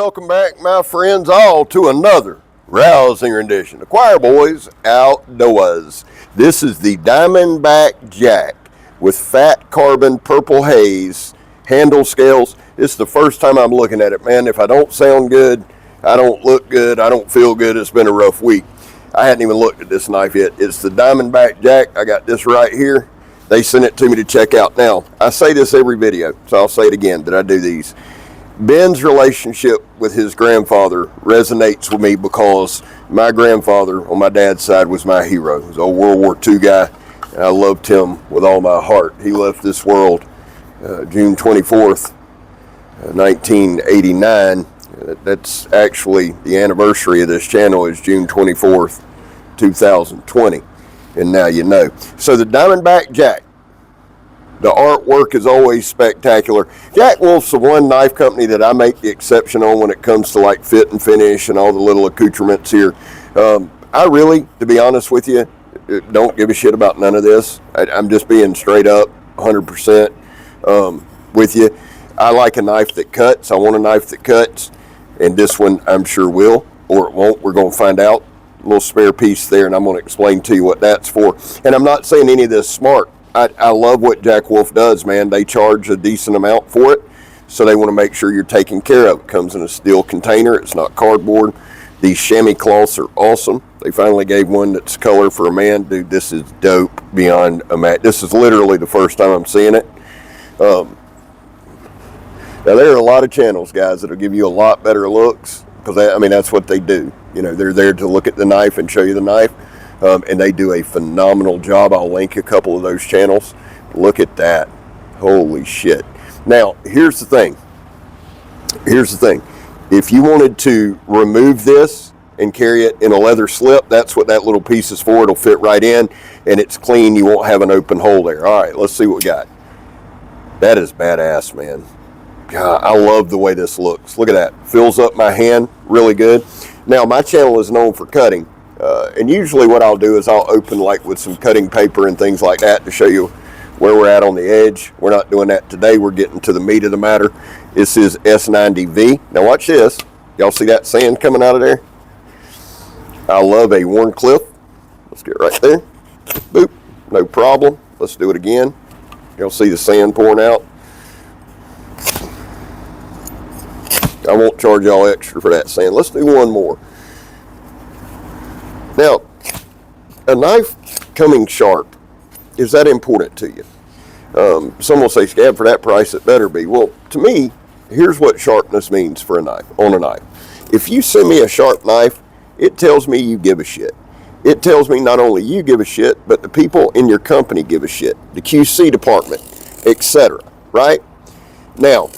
welcome back, my friends, all to another rousing rendition of Choir Boys Outdoors. This is the Diamondback Jack with fat carbon purple haze handle scales. This is the first time I'm looking at it, man. If I don't sound good, I don't look good, I don't feel good, it's been a rough week. I hadn't even looked at this knife yet. It's the Diamondback Jack. I got this right here. They sent it to me to check out. Now, I say this every video, so I'll say it again that I do these. Ben's relationship with his grandfather resonates with me because my grandfather on my dad's side was my hero. He was an old World War II guy, and I loved him with all my heart. He left this world June 24th, 1989. That's actually the anniversary of this channel is June 24th, 2020. And now you know. So the Diamondback Jack. The artwork is always spectacular. Jack Wolf's the one knife company that I make the exception on when it comes to like fit and finish and all the little accoutrements here. I really, to be honest with you, don't give a shit about none of this. I'm just being straight up 100% with you. I like a knife that cuts. I want a knife that cuts. And this one I'm sure will, or it won't. We're going to find out. A little spare piece there, and I'm going to explain to you what that's for. And I'm not saying any of this smart. I love what Jack Wolf does, man. They charge a decent amount for it, so they want to make sure you're taken care of. It comes in a steel container. It's not cardboard. These chamois cloths are awesome. They finally gave one that's color for a man. Dude, this is dope beyond a match. This is literally the first time I'm seeing it. Now, there are a lot of channels, guys, that'll give you a lot better looks because, I mean, that's what they do. You know, they're there to look at the knife and show you the knife. And they do a phenomenal job. I'll link a couple of those channels. Look at that. Holy shit. Now, here's the thing. If you wanted to remove this and carry it in a leather slip, that's what that little piece is for. It'll fit right in, and it's clean. You won't have an open hole there. All right, let's see what we got. That is badass, man. God, I love the way this looks. Look at that. Fills up my hand really good. Now, my channel is known for cutting. And usually what I'll do is I'll open like with some cutting paper and things like that to show you where we're at on the edge. We're not doing that today. We're getting to the meat of the matter. This is S90V. Now watch this. Y'all see that sand coming out of there? I love a worn clip. Let's get right there. Boop. No problem. Let's do it again. Y'all see the sand pouring out? I won't charge y'all extra for that sand. Let's do one more. Now, a knife coming sharp, is that important to you? Some will say, Scab, for that price, it better be. Well, to me, here's what sharpness means for a knife, on a knife. If you send me a sharp knife, it tells me you give a shit. It tells me not only you give a shit, but the people in your company give a shit. The QC department, etc. Right? Now,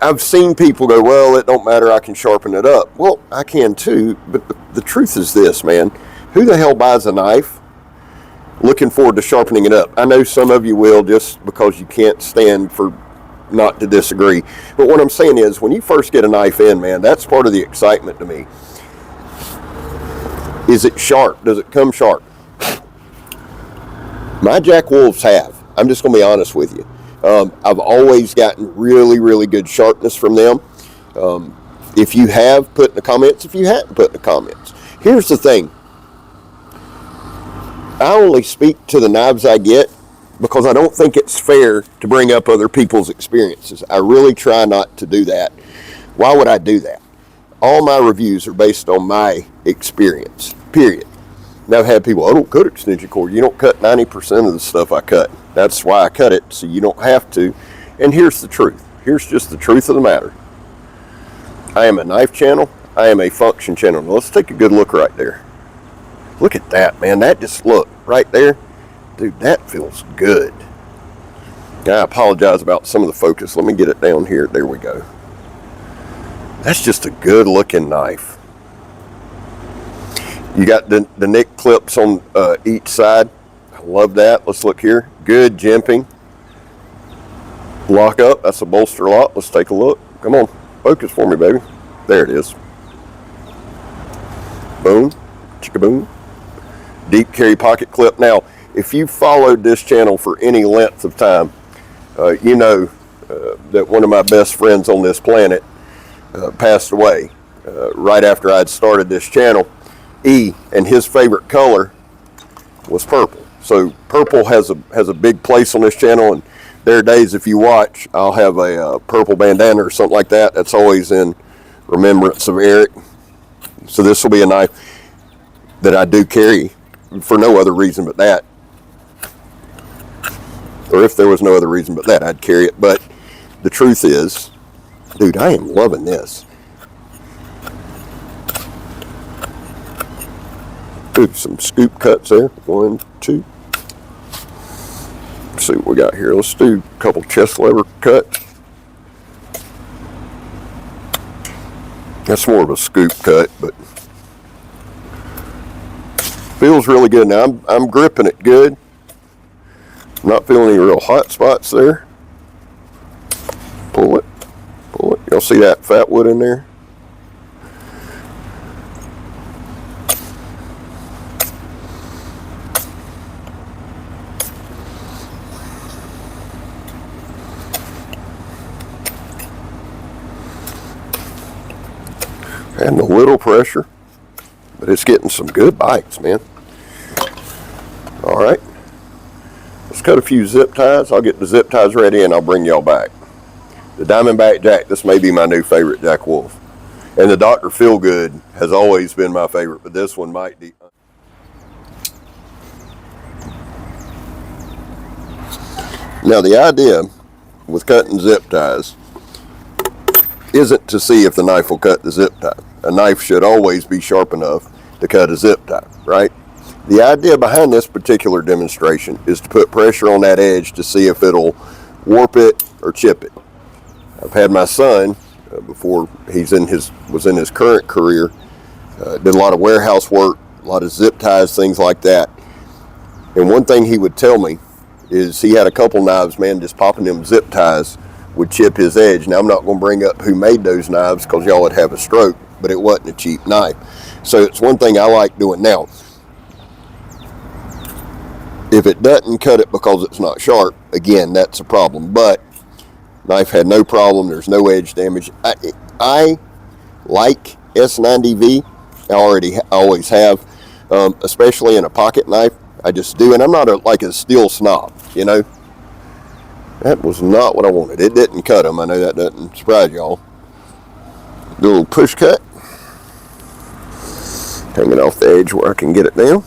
I've seen people go, well, it don't matter, I can sharpen it up. Well, I can too, but the truth is this, man. Who the hell buys a knife looking forward to sharpening it up? I know some of you will just because you can't stand for not to disagree. But what I'm saying is when you first get a knife in, man, that's part of the excitement to me. Is it sharp? Does it come sharp? My Jack Wolves have. I'm just going to be honest with you. I've always gotten really, really good sharpness from them. If you have, put in the comments. If you hadn't, put in the comments. Here's the thing. I only speak to the knives I get because I don't think it's fair to bring up other people's experiences. I really try not to do that. Why would I do that? All my reviews are based on my experience, period. Now, I've had people, I don't cut extension cord. You don't cut 90% of the stuff I cut. That's why I cut it, so you don't have to. And here's the truth. Here's just the truth of the matter. I am a knife channel. I am a function channel. Now, let's take a good look right there. Look at that, man. That just, look, right there. Dude, that feels good. Now, I apologize about some of the focus. Let me get it down here. There we go. That's just a good-looking knife. You got the nick clips on each side. I love that. Let's look here. Good jimping. Lock up. That's a bolster lock. Let's take a look. Come on. Focus for me, baby. There it is. Boom. Chicka-boom. Deep carry pocket clip. Now, if you've followed this channel for any length of time, you know that one of my best friends on this planet passed away right after I'd started this channel. And his favorite color was purple. So purple has a big place on this channel, and there are days, if you watch, I'll have a purple bandana or something like that. That's always in remembrance of Eric. So this will be a knife that I do carry for no other reason but that. Or if there was no other reason but that, I'd carry it. But the truth is, dude, I am loving this. Ooh, some scoop cuts there. 1, 2. Let's see what we got here. Let's do a couple chest lever cuts. That's more of a scoop cut, but feels really good. Now I'm gripping it good. I'm not feeling any real hot spots there. Pull it, pull it. Y'all see that fat wood in there? And a little pressure, but it's getting some good bites, man. All right, let's cut a few zip ties. I'll get the zip ties ready and I'll bring y'all back. The Diamondback Jack, this may be my new favorite Jack Wolf. And the Dr. Feelgood has always been my favorite, but this one might be. Now the idea with cutting zip ties isn't to see if the knife will cut the zip tie. A knife should always be sharp enough to cut a zip tie, right? The idea behind this particular demonstration is to put pressure on that edge to see if it'll warp it or chip it. I've had my son, before was in his current career, did a lot of warehouse work, a lot of zip ties, things like that. And one thing he would tell me is he had a couple knives, man, just popping them zip ties would chip his edge. Now I'm not going to bring up who made those knives because y'all would have a stroke, but it wasn't a cheap knife. So it's one thing I like doing now. If it doesn't cut it because it's not sharp, again, that's a problem. But knife had no problem. There's no edge damage. I like S90V. I always have, especially in a pocket knife. I just do, and I'm not like a steel snob, you know. That was not what I wanted. It didn't cut them. I know that doesn't surprise y'all. Do a little push cut. Hang it off the edge where I can get it down.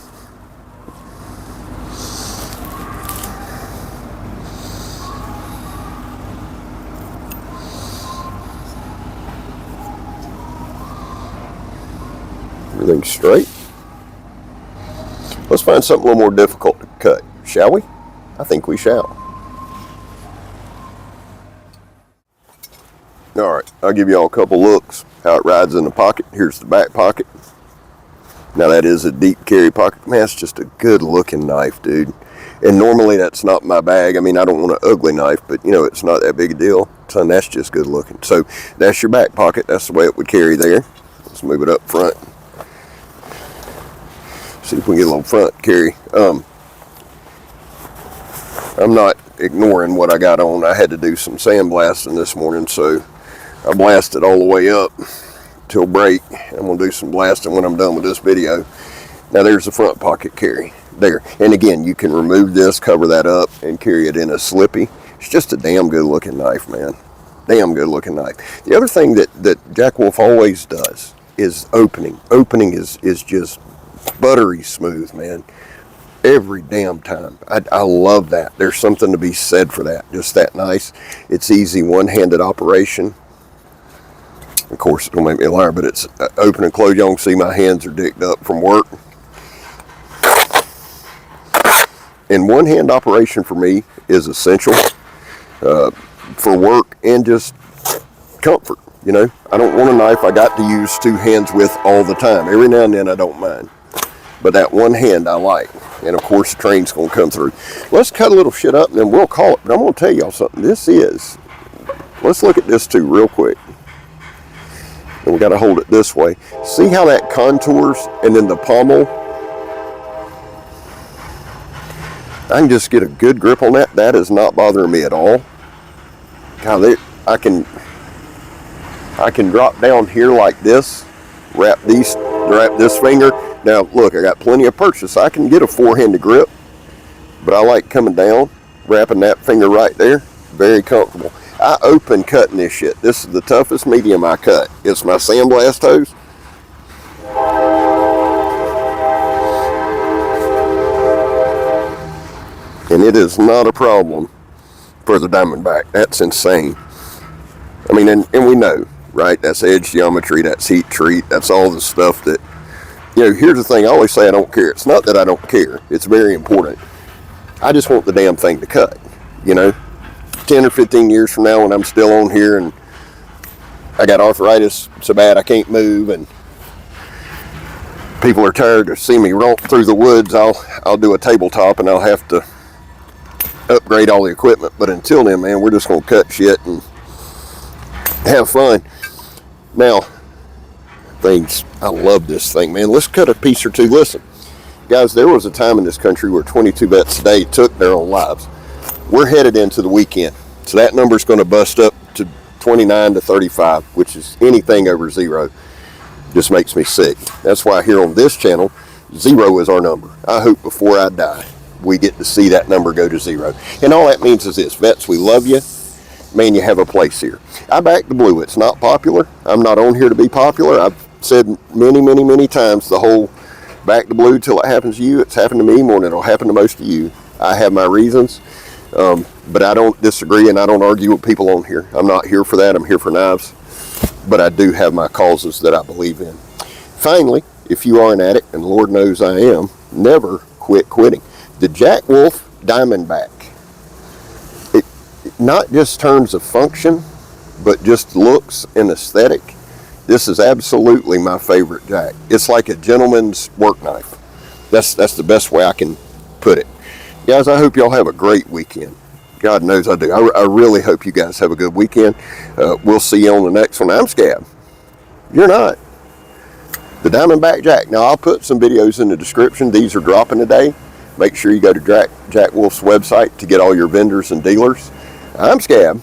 Everything's straight. Let's find something a little more difficult to cut, shall we? I think we shall. All right, I'll give y'all a couple looks how it rides in the pocket. Here's the back pocket. Now that is a deep carry pocket. Man, it's just a good looking knife, dude. And normally that's not my bag. I mean, I don't want an ugly knife, but you know, it's not that big a deal. Son, that's just good looking. So that's your back pocket. That's the way it would carry there. Let's move it up front. See if we can get a little front carry. I'm not ignoring what I got on. I had to do some sandblasting this morning, so I blasted all the way up till break. I'm going to do some blasting when I'm done with this video. Now there's the front pocket carry there. And again, you can remove this, cover that up, and carry it in a slippy. It's just a damn good looking knife, man. Damn good looking knife. The other thing that Jack Wolf always does is opening. Opening is just buttery smooth, man. Every damn time. I love that. There's something to be said for that. Just that nice. It's easy one-handed operation. Of course, it don't make me a liar, but it's open and close. Y'all can see my hands are dicked up from work. And one-hand operation for me is essential for work and just comfort. You know, I don't want a knife I got to use two hands with all the time. Every now and then I don't mind. But that one hand I like. And of course the train's going to come through. Let's cut a little shit up and then we'll call it. But I'm going to tell y'all something. Let's look at this too real quick. And we got to hold it this way. See how that contours and then the pommel? I can just get a good grip on that. That is not bothering me at all. God, I can drop down here like this, wrap this finger. Now look, I got plenty of purchase. I can get a 4-handed grip, but I like coming down, wrapping that finger right there. Very comfortable. I open cutting this shit. This is the toughest medium I cut. It's my sandblast hose. And it is not a problem for the Diamondback. That's insane. I mean, and we know, right? That's edge geometry, that's heat treat, that's all the stuff that, here's the thing. I always say I don't care. It's not that I don't care. It's very important. I just want the damn thing to cut, 10 or 15 years from now when I'm still on here and I got arthritis so bad I can't move and people are tired to see me romp through the woods, I'll do a tabletop and I'll have to upgrade all the equipment. But until then, man, we're just gonna cut shit and have fun. Now, I love this thing, man. Let's cut a piece or two. Listen, guys, there was a time in this country where 22 vets a day took their own lives. We're headed into the weekend, so that number's going to bust up to 29 to 35, which is anything over 0 just makes me sick. That's why here on this channel, 0 is our number. I hope before I die we get to see that number go to 0. And all that means is this: vets, we love you. Man, you have a place here. I back the blue. It's not popular. I'm not on here to be popular. I've said many, many, many times the whole back the blue till it happens to you. It's happened to me more than it'll happen to most of you. I have my reasons, but I don't disagree and I don't argue with people on here. I'm not here for that. I'm here for knives, but I do have my causes that I believe in. Finally, if you are an addict, and Lord knows I am, never quit quitting. The Jack Wolf Diamondback. Not just terms of function, but just looks and aesthetic. This is absolutely my favorite jack. It's like a gentleman's work knife. That's the best way I can put it. Guys, I hope y'all have a great weekend. God knows I do. I really hope you guys have a good weekend. We'll see you on the next one. I'm Scab. You're not. The Diamondback Jack. Now, I'll put some videos in the description. These are dropping today. Make sure you go to Jack Wolf's website to get all your vendors and dealers. I'm Scab.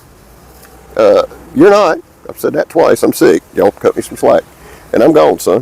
You're not. I've said that twice. I'm sick. Y'all cut me some slack. And I'm gone, son.